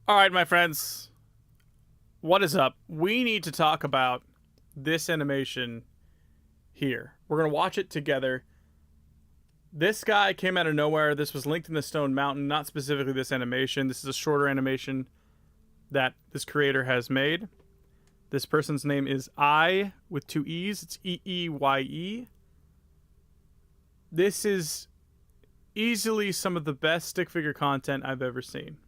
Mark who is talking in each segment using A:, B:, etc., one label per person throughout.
A: All right, my friends, what is up? We need to talk about this animation here. We're going to watch it together. This guy came out of nowhere. This was linked in the Stone Mountain, not specifically this animation. This is a shorter animation that this creator has made. This person's name is Eeye with two E's. It's Eeye. This is easily some of the best stick figure content I've ever seen.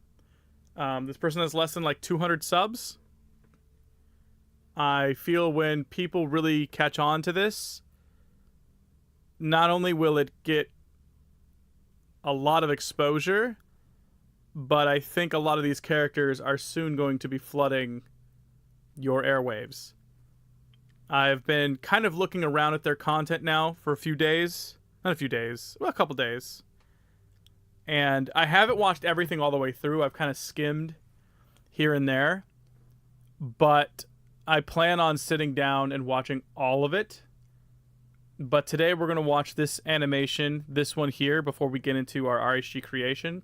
A: This person has less than like 200 subs. I feel when people really catch on to this, not only will it get a lot of exposure, but I think a lot of these characters are soon going to be flooding your airwaves. I've been kind of looking around at their content now for a few days. Not a few days, well, a couple days. And I haven't watched everything all the way through. I've kind of skimmed here and there. But I plan on sitting down and watching all of it. But today we're going to watch this animation, this one here, before we get into our RHG creation.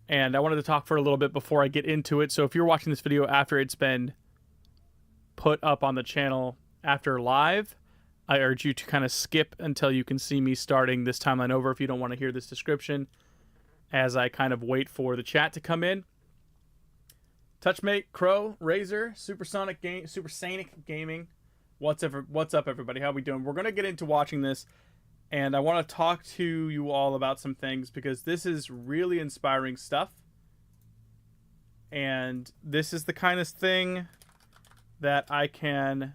A: And I wanted to talk for a little bit before I get into it. So if you're watching this video after it's been put up on the channel after live, I urge you to kind of skip until you can see me starting this timeline over if you don't want to hear this description, as I kind of wait for the chat to come in. Touchmate, Crow, Razor, Supersonic Gaming. What's up, everybody? How we doing? We're going to get into watching this, and I want to talk to you all about some things because this is really inspiring stuff. And this is the kind of thing that I can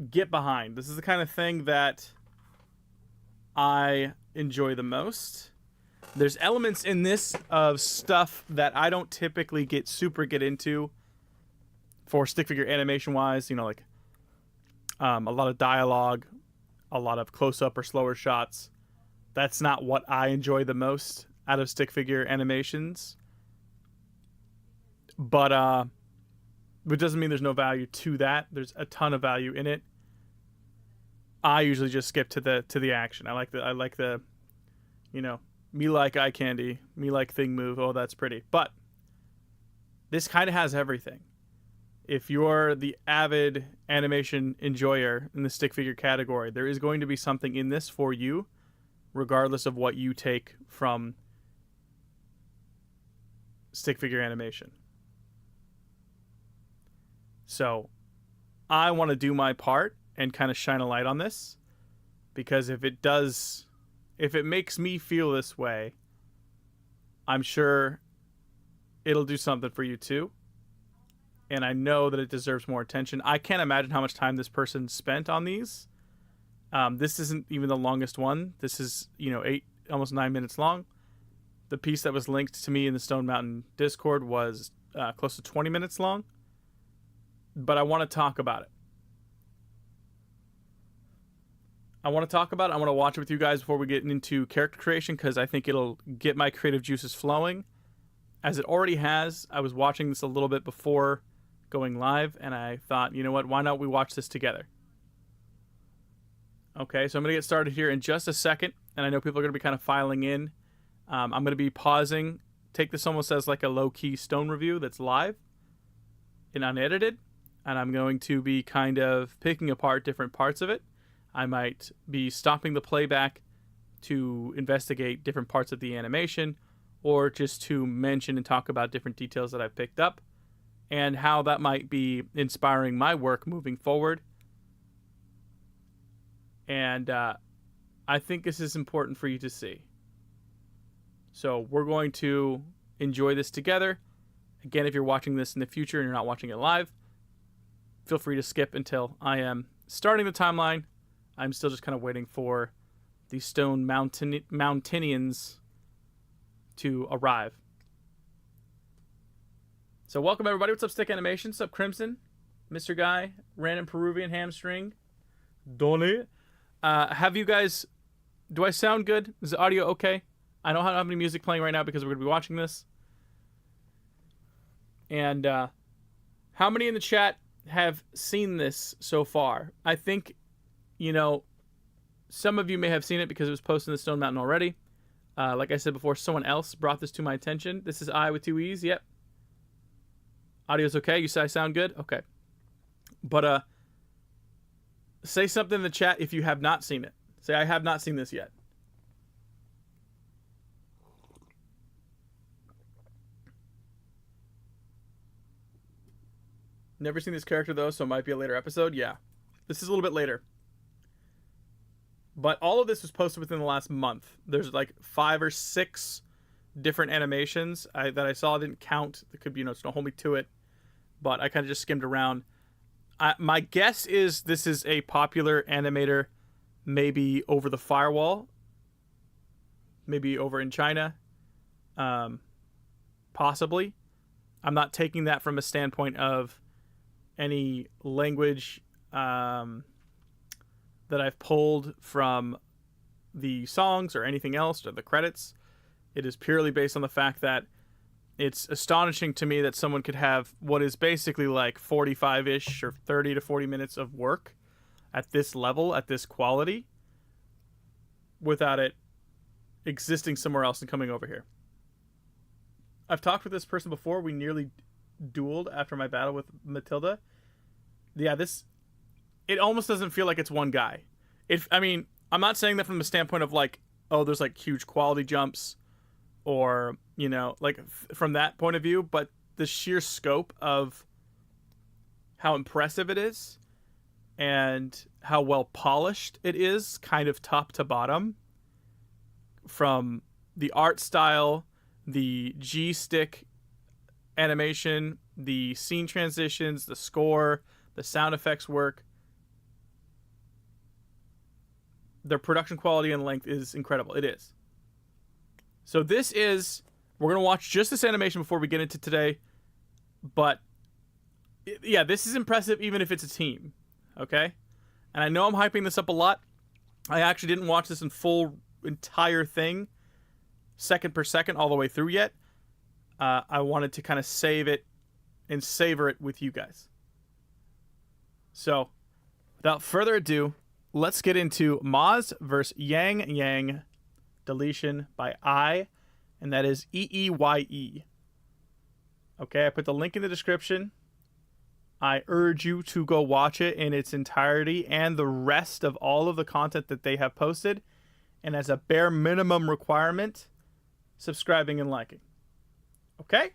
A: get behind. This is the kind of thing that I enjoy the most. There's elements in this of stuff that I don't typically get into for stick figure animation wise, like a lot of dialogue, a lot of close up or slower shots. That's not what I enjoy the most out of stick figure animations. But it doesn't mean there's no value to that. There's a ton of value in it. I usually just skip to the action. I like the me like eye candy, me like thing move. Oh, that's pretty. But this kind of has everything. If you're the avid animation enjoyer in the stick figure category, there is going to be something in this for you, regardless of what you take from stick figure animation. So I want to do my part and kind of shine a light on this, because if it makes me feel this way, I'm sure it'll do something for you too. And I know that it deserves more attention. I can't imagine how much time this person spent on these. This isn't even the longest one. This is, almost 9 minutes long. The piece that was linked to me in the Stone Mountain Discord was close to 20 minutes long. But I want to talk about it. I want to watch it with you guys before we get into character creation, because I think it'll get my creative juices flowing, as it already has. I was watching this a little bit before going live, and I thought, you know what, why not we watch this together? Okay, so I'm going to get started here in just a second, and I know people are going to be kind of filing in. I'm going to be pausing. Take this almost as like a low-key Stone review that's live and unedited, and I'm going to be kind of picking apart different parts of it. I might be stopping the playback to investigate different parts of the animation, or just to mention and talk about different details that I've picked up and how that might be inspiring my work moving forward. And I think this is important for you to see. So we're going to enjoy this together. Again, if you're watching this in the future and you're not watching it live, feel free to skip until I am starting the timeline. I'm still just kind of waiting for the Stone Mountainians to arrive. So welcome, everybody. What's up, Stick Animation? What's up, Crimson? Mr. Guy, Random Peruvian Hamstring, Donnie. Have you guys... Do I sound good? Is the audio okay? I don't have any music playing right now because we're going to be watching this. And how many in the chat have seen this so far? I think, some of you may have seen it because it was posted in the Stone Mountain already. Like I said before, someone else brought this to my attention. This is Eeye with two E's. Yep. Audio's okay. You say I sound good? Okay. But say something in the chat if you have not seen it. Say I have not seen this yet. Never seen this character though, so it might be a later episode. Yeah. This is a little bit later. But all of this was posted within the last month. There's like 5 or 6 different animations that I saw. I didn't count. There could be, so don't hold me to it. But I kind of just skimmed around. My guess is this is a popular animator, maybe over the firewall. Maybe over in China. Possibly. I'm not taking that from a standpoint of any language that I've pulled from the songs or anything else or the credits. It is purely based on the fact that it's astonishing to me that someone could have what is basically like 45-ish or 30 to 40 minutes of work at this level, at this quality, without it existing somewhere else and coming over here. I've talked with this person before. We nearly dueled after my battle with Matilda. Yeah, it almost doesn't feel like it's one guy. I'm not saying that from the standpoint of like, oh, there's like huge quality jumps or, from that point of view, but the sheer scope of how impressive it is and how well polished it is, kind of top to bottom, from the art style, the G-stick animation, the scene transitions, the score, the sound effects work. Their production quality and length is incredible. It is. So we're going to watch just this animation before we get into today. But, yeah, this is impressive even if it's a team. Okay? And I know I'm hyping this up a lot. I actually didn't watch this in full entire thing, second per second, all the way through yet. I wanted to kind of save it and savor it with you guys. So, without further ado, let's get into Moz vs. Yang Yang deletion by Eeye, and that is Eeye. Okay, I put the link in the description. I urge you to go watch it in its entirety and the rest of all of the content that they have posted. And as a bare minimum requirement, subscribing and liking. Okay?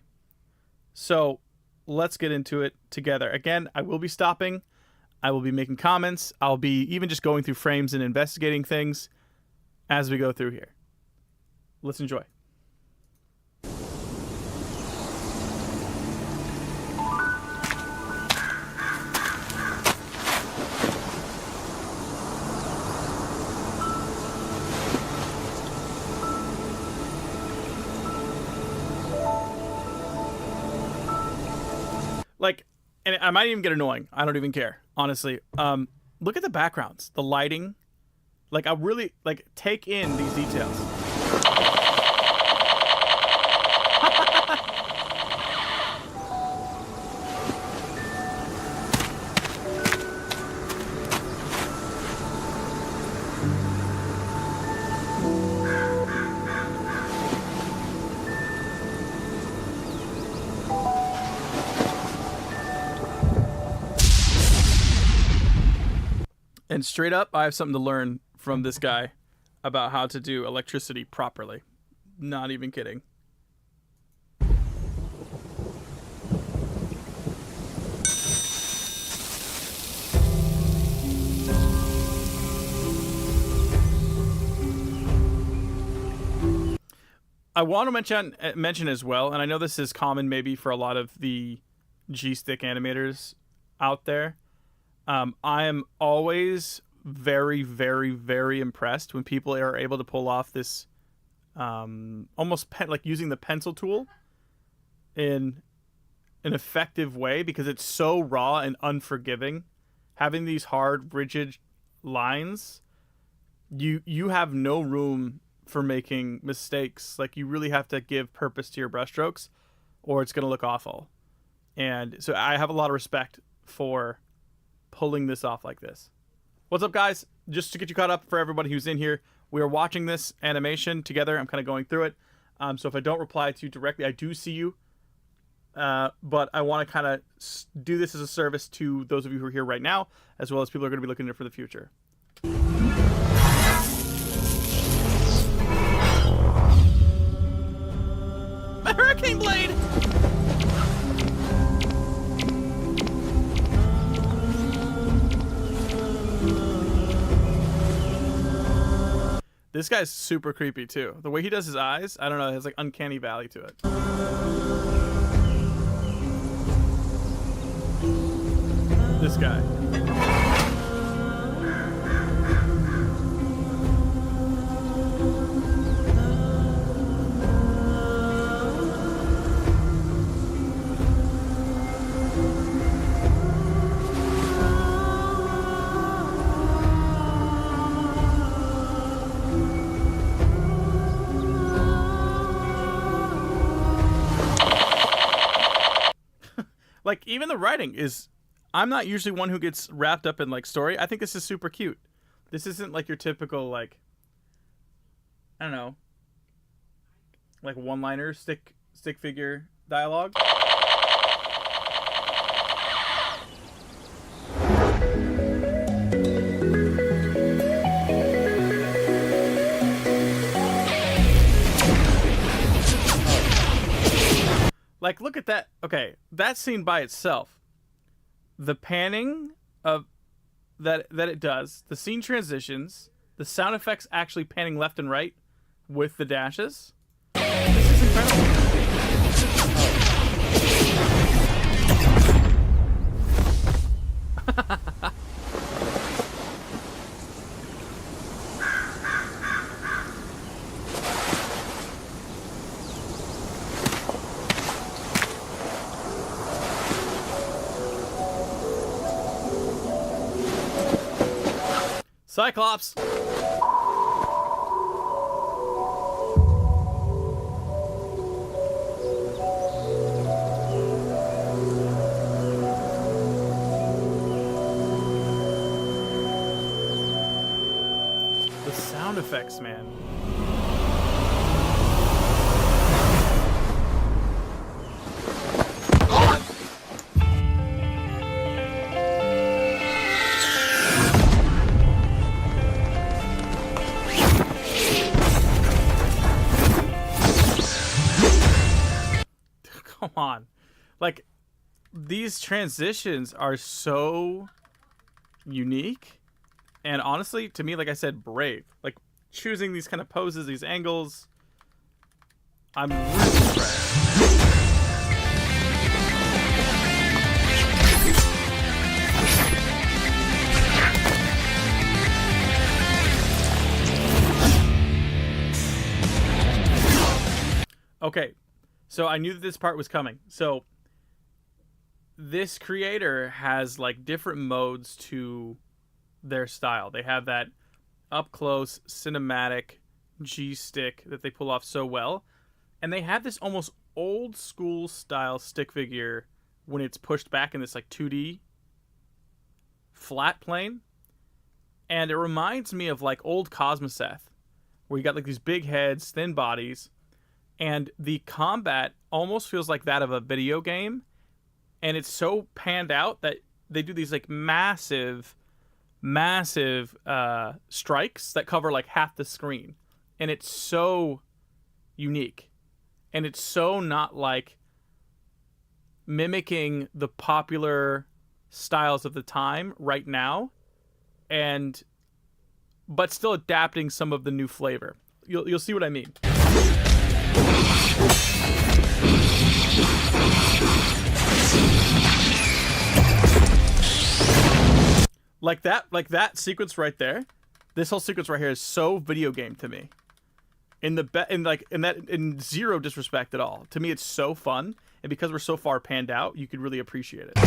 A: So, let's get into it together. Again, I will be stopping. I will be making comments. I'll be even just going through frames and investigating things as we go through here. Let's enjoy. And I might even get annoying. I don't even care, honestly. Look at the backgrounds, the lighting. I really take in these details. And straight up, I have something to learn from this guy about how to do electricity properly. Not even kidding. I want to mention as well, and I know this is common maybe for a lot of the G-stick animators out there. I am always very, very, very impressed when people are able to pull off this almost using the pencil tool in an effective way, because it's so raw and unforgiving. Having these hard, rigid lines, you have no room for making mistakes. You really have to give purpose to your brushstrokes, or it's going to look awful. And so I have a lot of respect for pulling this off like this. What's up, guys? Just to get you caught up, for everybody who's in here, We are watching this animation together. I'm kind of going through it. So if I don't reply to you directly, I do see you. But I want to kind of do this as a service to those of you who are here right now, as well as people who are going to be looking at it for the future. A hurricane blade! This guy's super creepy too. The way he does his eyes, I don't know, it has like uncanny valley to it. This guy. Like, even the writing is... I'm not usually one who gets wrapped up in, like, story. I think this is super cute. This isn't, like, your typical, like... I don't know. Like, one-liner stick figure dialogue. Like, look at that. Okay, that scene by itself, the panning of that it does, the scene transitions, the sound effects actually panning left and right with the dashes. This is incredible. Cyclops! The sound effects, man. Come on. Like, these transitions are so unique. And honestly, to me, like I said, brave. Like, choosing these kind of poses, these angles. I'm really impressed. Okay, so I knew that this part was coming. So this creator has like different modes to their style. They have that up close cinematic G stick that they pull off so well, and they have this almost old school style stick figure when it's pushed back in this like 2D flat plane, and it reminds me of like old Cosmoseth, where you got like these big heads, thin bodies, and the combat almost feels like that of a video game, and it's so panned out that they do these like massive strikes that cover like half the screen, and it's so unique, and it's so not like mimicking the popular styles of the time right now, but still adapting some of the new flavor. You'll see what I mean. Like that sequence right there. This whole sequence right here is so video game to me. In zero disrespect at all. To me, it's so fun, and because we're so far panned out, you could really appreciate it.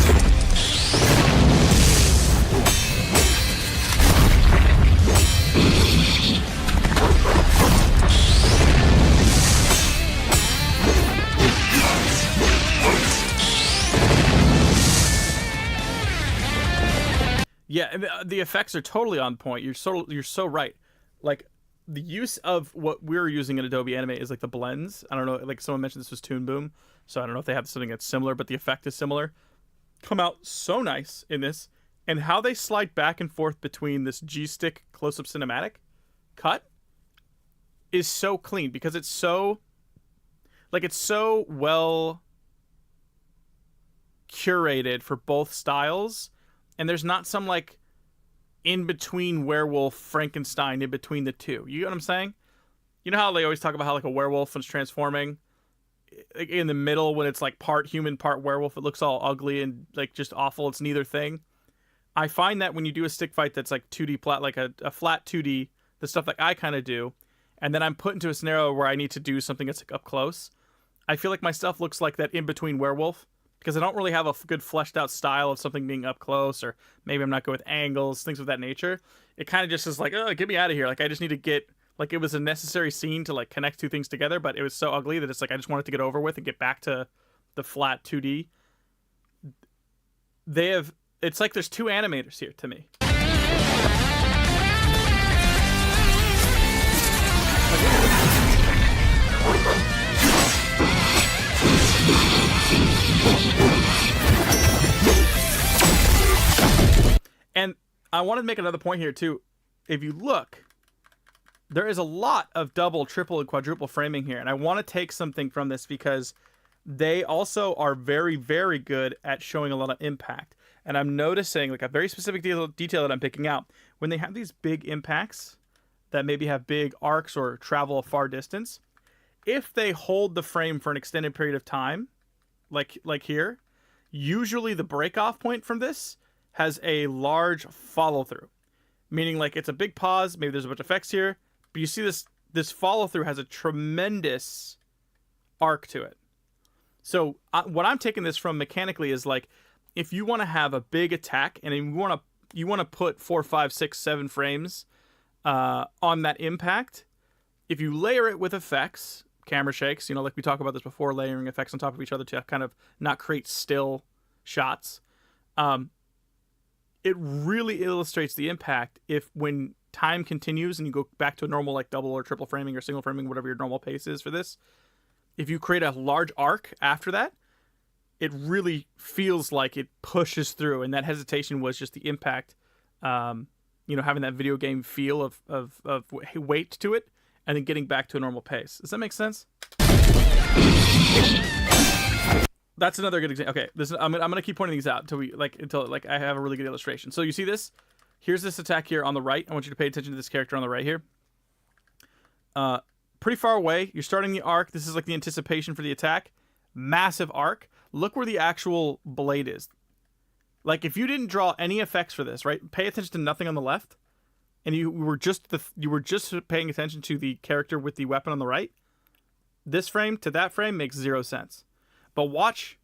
A: Yeah, and the effects are totally on point. You're so right. Like, the use of what we're using in Adobe Animate is like the blends. I don't know, like someone mentioned this was Toon Boom, so I don't know if they have something that's similar, but the effect is similar. Come out so nice in this, and how they slide back and forth between this G-stick close-up cinematic cut is so clean because it's so well curated for both styles, and there's not some like in between werewolf Frankenstein in between the two. You know what I'm saying? You know how they always talk about how like a werewolf is transforming in the middle when it's like part human, part werewolf. It looks all ugly and like just awful. It's neither thing. I find that when you do a stick fight that's like 2D flat, like a flat 2D, the stuff that I kind of do, and then I'm put into a scenario where I need to do something that's like up close, I feel like my stuff looks like that in between werewolf. Because I don't really have a good fleshed out style of something being up close, or maybe I'm not good with angles, things of that nature. It kind of just is like, oh, get me out of here. Like, I just need to get, like, it was a necessary scene to, like, connect two things together, but it was so ugly that it's like, I just wanted to get over with and get back to the flat 2D. It's like there's two animators here to me. And I wanted to make another point here too. If you look, there is a lot of double, triple, and quadruple framing here. And I want to take something from this because they also are very, very good at showing a lot of impact. And I'm noticing like a very specific detail that I'm picking out. When they have these big impacts that maybe have big arcs or travel a far distance, if they hold the frame for an extended period of time, like here, usually the break-off point from this has a large follow-through, meaning like it's a big pause, maybe there's a bunch of effects here, but you see this follow-through has a tremendous arc to it. So what I'm taking this from mechanically is like, if you want to have a big attack and you want to put 4, 5, 6, 7 frames on that impact, if you layer it with effects, camera shakes, you know, like we talked about this before, layering effects on top of each other to kind of not create still shots, it really illustrates the impact if when time continues and you go back to a normal like double or triple framing or single framing, whatever your normal pace is for this, if you create a large arc after that, it really feels like it pushes through. And that hesitation was just the impact, you know, having that video game feel of weight to it and then getting back to a normal pace. Does that make sense? That's another good example. Okay, I'm gonna keep pointing these out until I have a really good illustration. So you see this? Here's this attack here on the right. I want you to pay attention to this character on the right here. Pretty far away. You're starting the arc. This is like the anticipation for the attack. Massive arc. Look where the actual blade is. Like if you didn't draw any effects for this, right? Pay attention to nothing on the left, and you were just paying attention to the character with the weapon on the right. This frame to that frame makes 0 sense. But watch,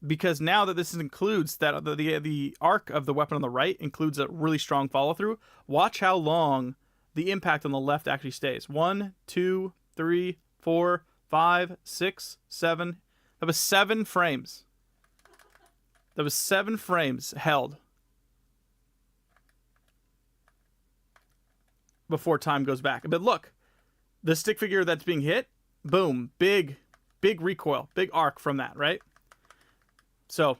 A: because now that this includes that the arc of the weapon on the right includes a really strong follow through. Watch how long the impact on the left actually stays. 1, 2, 3, 4, 5, 6, 7. That was 7 frames. That was 7 frames held before time goes back. But look, the stick figure that's being hit, boom, big recoil, big arc from that, right? So,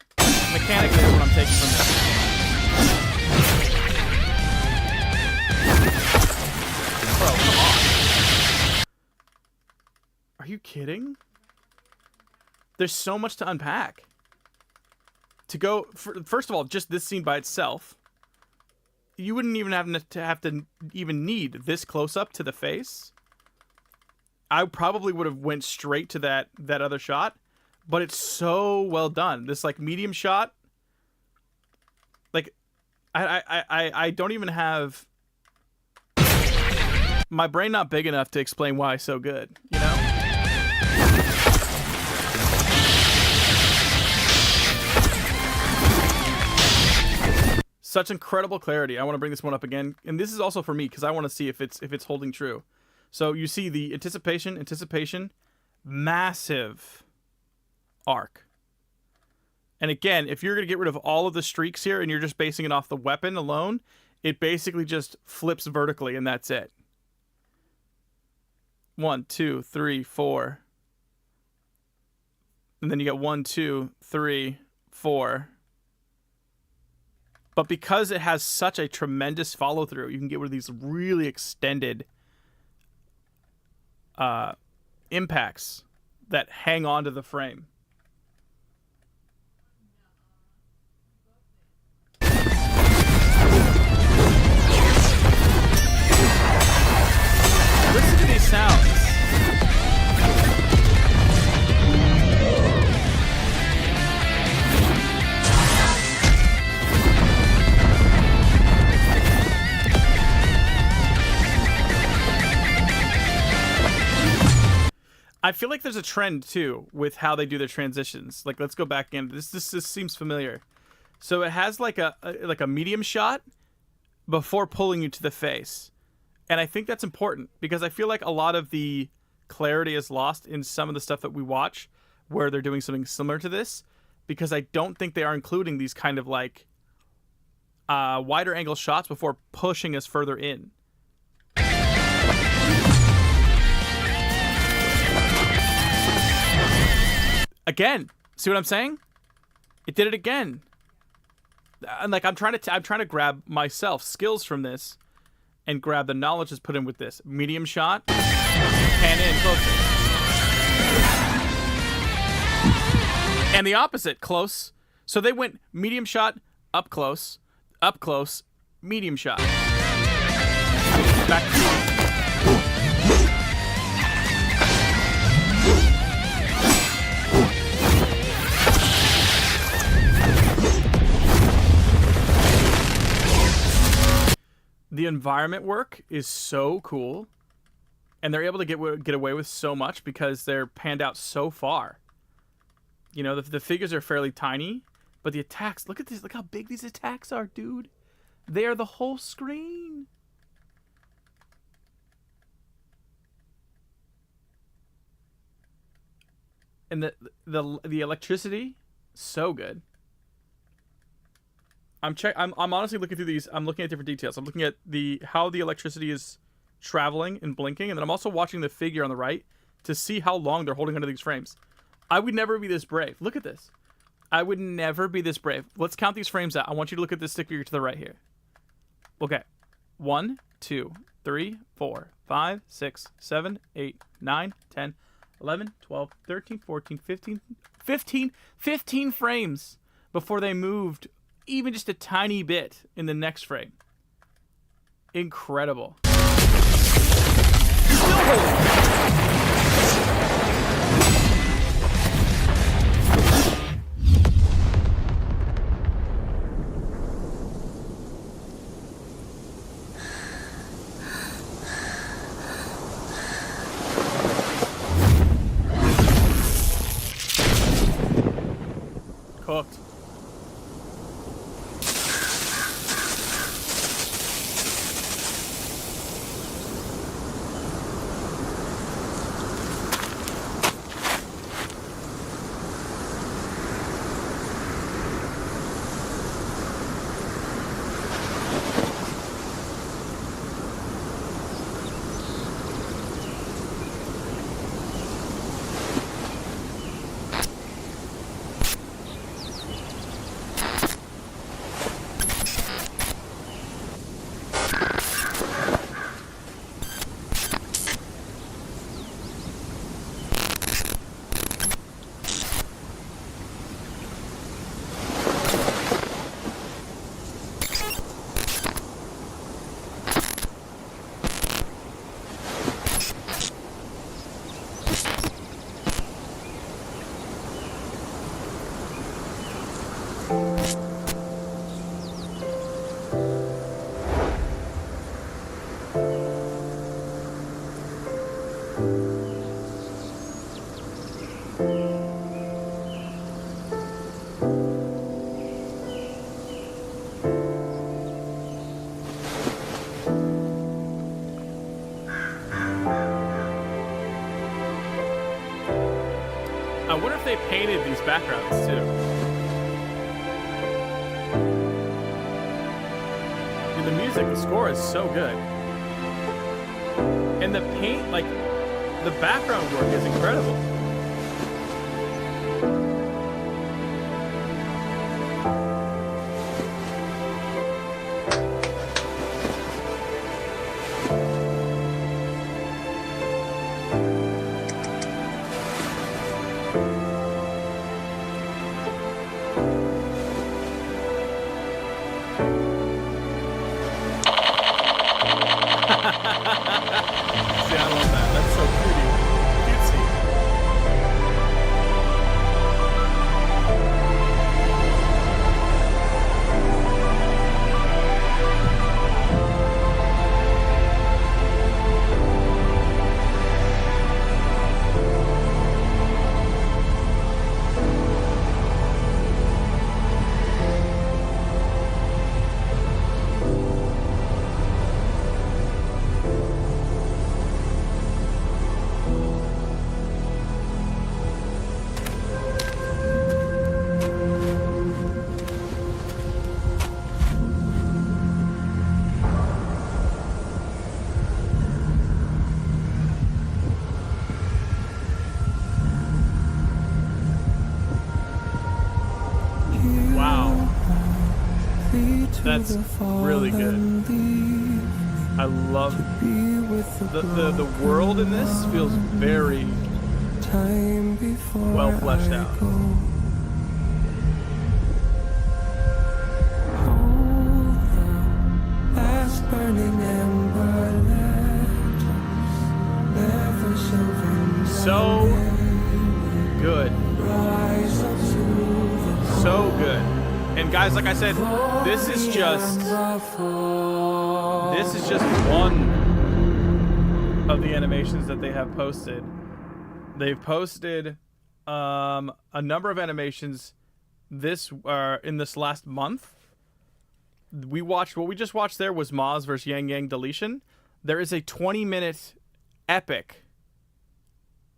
A: mechanically, that's what I'm taking from this. Bro, come on. Are you kidding? There's so much to unpack. To go, first of all, just this scene by itself, you wouldn't even have to even need this close up to the face. I probably would have went straight to that other shot, but it's so well done. This like medium shot, like I don't even have my brain not big enough to explain why it's so good, you know? Such incredible clarity. I want to bring this one up again, and this is also for me because I want to see if it's holding true. So you see the anticipation, massive arc. And again, if you're going to get rid of all of the streaks here and you're just basing it off the weapon alone, it basically just flips vertically and that's it. 1, 2, 3, 4. And then you get 1, 2, 3, 4. But because it has such a tremendous follow through, you can get rid of these really extended impacts that hang on to the frame. Listen to these sounds. I feel like there's a trend too with how they do their transitions. Like, let's go back in. This seems familiar. So it has like a medium shot before pulling you to the face. And I think that's important because I feel like a lot of the clarity is lost in some of the stuff that we watch where they're doing something similar to this, because I don't think they are including these kind of like wider angle shots before pushing us further in. Again, see what I'm saying? It did it again. And like I'm trying to grab myself skills from this and grab the knowledge that's put in with this. Medium shot, pan in, closer. And the opposite, close. So they went medium shot, up close, medium shot. Back to medium. The environment work is so cool, and they're able to get away with so much because they're panned out so far. You know, the figures are fairly tiny, but the attacks, look at this, look how big these attacks are, dude. They are the whole screen. And the electricity, so good. I'm honestly looking through these. I'm looking at different details. I'm looking at how the electricity is traveling and blinking, and then I'm also watching the figure on the right to see how long they're holding onto these frames. I would never be this brave. Look at this. I would never be this brave. Let's count these frames out. I want you to look at this stick figure to the right here. Okay. 1, 2, 3, 4, 5, 6, 7, 8, 9, 10, 11, 12, 13, 14, 15 frames before they moved even just a tiny bit in the next frame. Incredible. Still holding. Cooked. I wonder if they painted these backgrounds too. And the music, the score is so good. And the paint, like, The background work is incredible. See, I love that. That's so pretty. Cutesy. Wow. That's really good. I love the world in this feels very well fleshed out. So good. So good. And guys, like I said, this is just one of the animations that they have posted. They've posted a number of animations this in this last month. What we just watched there was Maz versus Yang Yang deletion. There is a 20-minute epic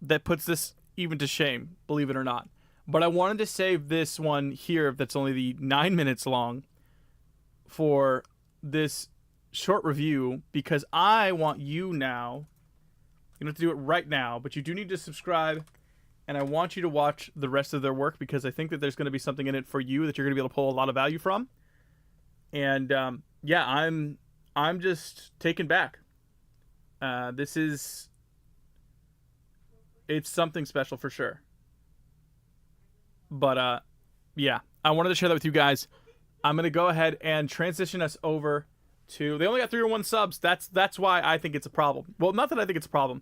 A: that puts this even to shame, believe it or not. But I wanted to save this one here that's only the 9 minutes long for this short review because I want you now. You don't have to do it right now, but you do need to subscribe, and I want you to watch the rest of their work because I think that there's going to be something in it for you that you're going to be able to pull a lot of value from. And yeah, I'm just taken back. It's something special for sure. But yeah, I wanted to share that with you guys. I'm gonna go ahead and transition us over to. They only got 301 subs. That's why I think it's a problem. Well, not that I think it's a problem.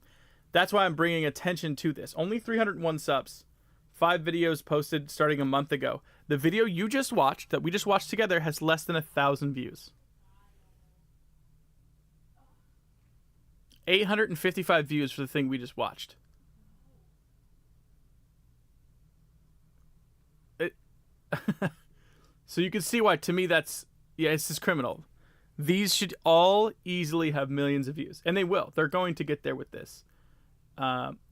A: That's why I'm bringing attention to this. Only 301 subs. 5 videos posted starting a month ago. The video you just watched, that we just watched together, has less than 1,000 views. 855 views for the thing we just watched. So you can see why, to me, it's just criminal. These should all easily have millions of views, and they will. They're going to get there with this.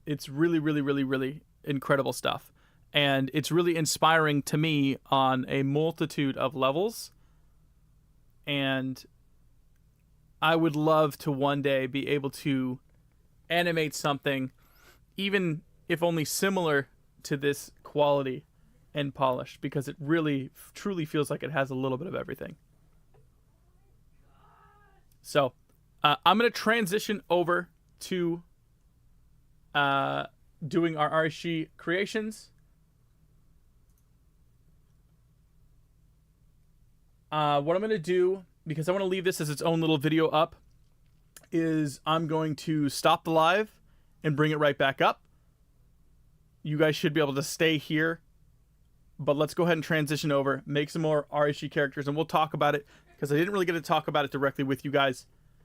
A: It's really, really, really, really incredible stuff, and it's really inspiring to me on a multitude of levels. And I would love to one day be able to animate something, even if only similar to this quality and polish, because it really truly feels like it has a little bit of everything. So I'm going to transition over to doing our RSG creations. What I'm going to do, because I want to leave this as its own little video up, is I'm going to stop the live and bring it right back up. You guys should be able to stay here. But let's go ahead and transition over, make some more RSG characters, and we'll talk about it, because I didn't really get to talk about it directly with you guys,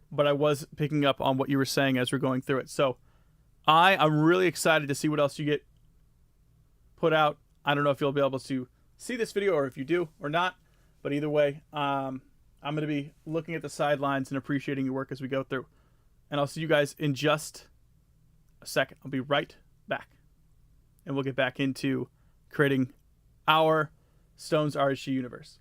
A: but I was picking up on what you were saying as we're going through it. So I'm really excited to see what else you get put out. I don't know if you'll be able to see this video or if you do or not, but either way, I'm going to be looking at the sidelines and appreciating your work as we go through. And I'll see you guys in just a second. I'll be right back, and we'll get back into creating our Stones RSG universe.